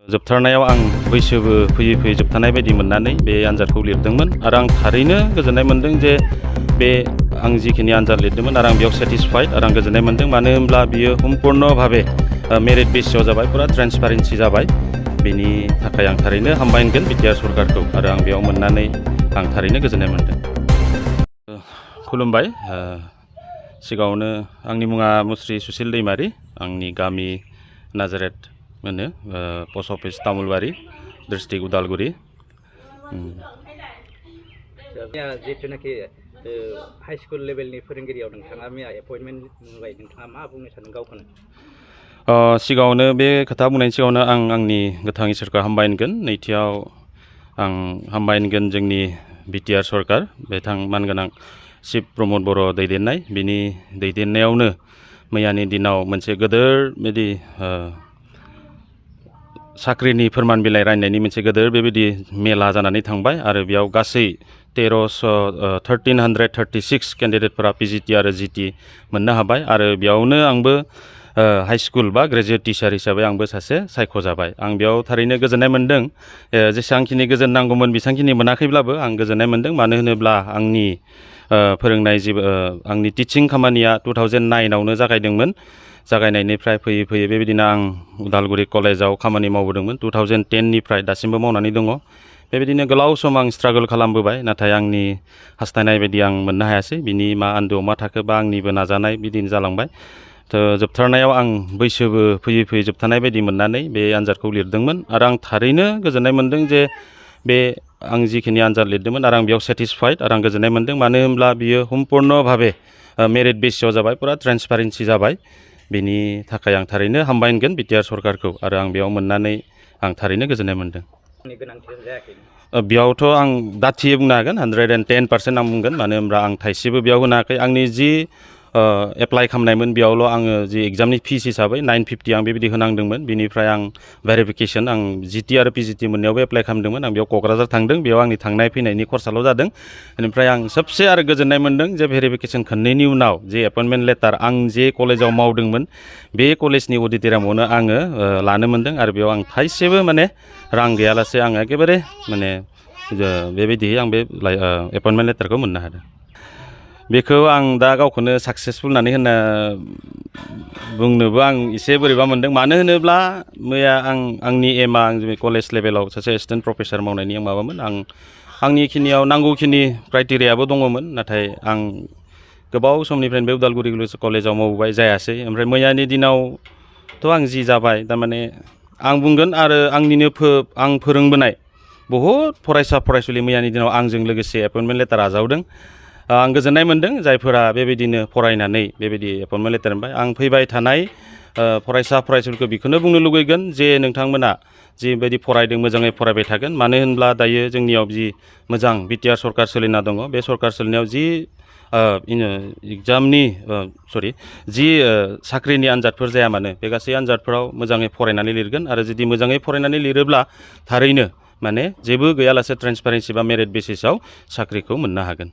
जोबथारनायाव आं बैसोबो फैयै जोबथानाय बायदि मोननानै बे आनजादखौ लिरदोंमोन आरो आं थारैनो गोजोननाय मोनदों जे बे आं जिखिनि आनजाद लिरदोंमोन आरो आं बेयाव सेटिसफाइड आरो आं गोजोननाय मोनदों मानो होनब्ला बियो सम्पूर्ण भाबे मेरिट बेसिसआव जाबाय पुरा ट्रेन्सपारेन्सि जाबाय बेनि थाखाय आं थारैनो हामबायगोन बिटिआर सरकारखौ आरो आं बेयाव मोननानै आं थारैनो गोजोननाय मोनदों। खुलुमबाय सिगाङावनो आंनि मुङा मुस्रि सुसिल दैमारि आंनि गामि नाजारेत मोनो पस्ट अफिस तामुलबारि डिस्ट्रिक्ट उदालगुरि। जिथुनाखि हाई स्कुल लेभेलनि फोरोंगिरियाव नोंथाङा मैया एपइन्टमेन्ट मोनबाय नोंथाङा मा बुंनो सानो गावखौनो? सिगाङावनो बे खोथा बुंनायनि सिगाङावनो आं आंनि गोथां इसोरखौ हामबायगोन नैथियाव आं हामबायगोन जोंनि बिटिआर सरकार बिथां मानगोनां शिब प्रमद बर' दैदेननाय बिनि दैदेननायावनो मैयानि दिनाव मोनसे गोदोर बिदि साख्रिनि फोरमान बिलाइ राननायनि मोनसे गोदोर बेबायदि मेला जानानै थांबाय आरो बेयाव गासै 1336 केन्डिडेटफोरा पिजिटि आरो जिटि मोननो हाबाय आरो बेयावनो आंबो हाई स्कुल बा ग्रेजुवेट टिचार हिसाबै आंबो सासे सायख'जाबाय। आं बेयाव थारैनो गोजोननाय मोनदों जेसेबांखिनि गोजोन नांगौमोन बेसेबांखिनि मोनाखैब्लाबो आं गोजोननाय मोनदों मानो होनोब्ला आंनि फोरोंनाय आंनि टिचिं खामानिया 2009आवनो जागायदोंमोन। जागायनायनिफ्राय फैयै बेबायदिनो आं उदालगुरि कलेजाव खामानि मावबोदोंमोन 2010निफ्राय दासिमबो मावनानै दङ। बेबायदिनो गोलाव सम आं स्ट्रागल खालामबोबाय नाथाय आंनि हास्थायनाय बायदि आं मोननो हायासै बिनि मा आन्दोआव मा थाखो बा आंनिबो नाजानाय बिदिनो जालांबाय। जोबथारनायाव आं बैसोबो फैयै जोबथानाय बायदि मोननानै बे आनजादखौ लिरदोंमोन आरो आं थारैनो गोजोननाय मोनदों जे बे आं जिखिनि आनजाद लिरदोंमोन आरो आं बेयाव सेटिसफाइड आरो आं गोजोननाय मोनदों मानो होनब्ला बियो सम्पूर्ण भाबे मेरिट बेसिसआव जाबाय पुरा ट्रेन्सपारेन्सि जाबाय बेनि थाखाय आं थारैनो हामबायगोन बिटिआर सरकारखौ आरो आं बेयाव मोननानै आं थारैनो गोजोननाय मोनदों। बेयावथ' आं दाथियै बुंनो हागोन 110% आं बुंगोन मानो होनब्ला आं थाइसेबो बेयाव होनो हायाखै आंनि जि एप्लाइ खालामनायमोन बेयावल' आङो जि एग्जामनि फिस हिसाबै 950 आं बेबायदि होनांदोंमोन बिनिफ्राय आं भेरिफिकेसन आं जिटि आरो पिजिटि मोननायावबो एप्लाइ खालामदोंमोन आं बेयाव क'क्राझार थांदों बेयाव आंनि थांनाय फैनायनि खरसाल' जादों। बेनिफ्राय आं सबसे आरो गोजोननाय मोनदों जे भेरिफिकेसन खननैनि उनाव जे एपइन्टमेन्ट लेटार आं जे कलेजाव मावदोंमोन बे कलेजनि अडिट'रियामावनो आङो लानो मोनदों आरो बेयाव आं थाइसेबो माने रां गैयालासे आं एखेबारे माने बेबायदि आं बे एपइन्टमेन्ट लेटारखौ मोननो हादों। बेखौ आं दा गावखौनो साक्सेसफुल होननानै बुंनोबो आं एसे बोरैबा मोनदों मानो होनोब्ला मैया आंनि एमआ आं कलेज लेभेलाव सासे एसिस्टेन्ट प्रफेसार मावनायनि माबामोन आंनिखिनियाव नांगौखिनि क्राइटेरियाबो दङमोन नाथाय आं गोबाव समनिफ्रायनो बे उदालगुरि कलेजाव मावबोबाय जायासै ओमफ्राय मैयानि दिनावथ' आं जि जाबाय थारमाने आं बुंगोन आरो आंनिनो आं फोरोंबोनाय बहुद फरायसा फरायसुलि मैयानि दिनाव आंजों लोगोसे एपइन्टमेन्ट लेटार आजावदों। आं गोजोननाय मोनदों जायफोरा बेबायदिनो फरायनानै बेबायदि एपइन्टमेन्ट लेटार मोनबाय। आं फैबाय थानाय फरायसा फरायसुलिखौ बेखौनो बुंनो लुगैगोन जे नोंथांमोना जिबायदि फरायदों मोजाङै फरायबाय थागोन मानो होनब्ला दायो जोंनियाव जि मोजां बिटिआर सरकार सोलिना दङ बे सरकार सोलिनायाव जि साख्रिनि आनजादफोर जाया मानो बे गासै आनजादफोराव मोजाङै फरायनानै लिरगोन आरो जुदि मोजाङै फरायनानै लिरोब्ला थारैनो माने जेबो गैयालासे ट्रेन्सपारेन्सि बा मेरिट बेसिसआव साख्रिखौ मोननो हागोन।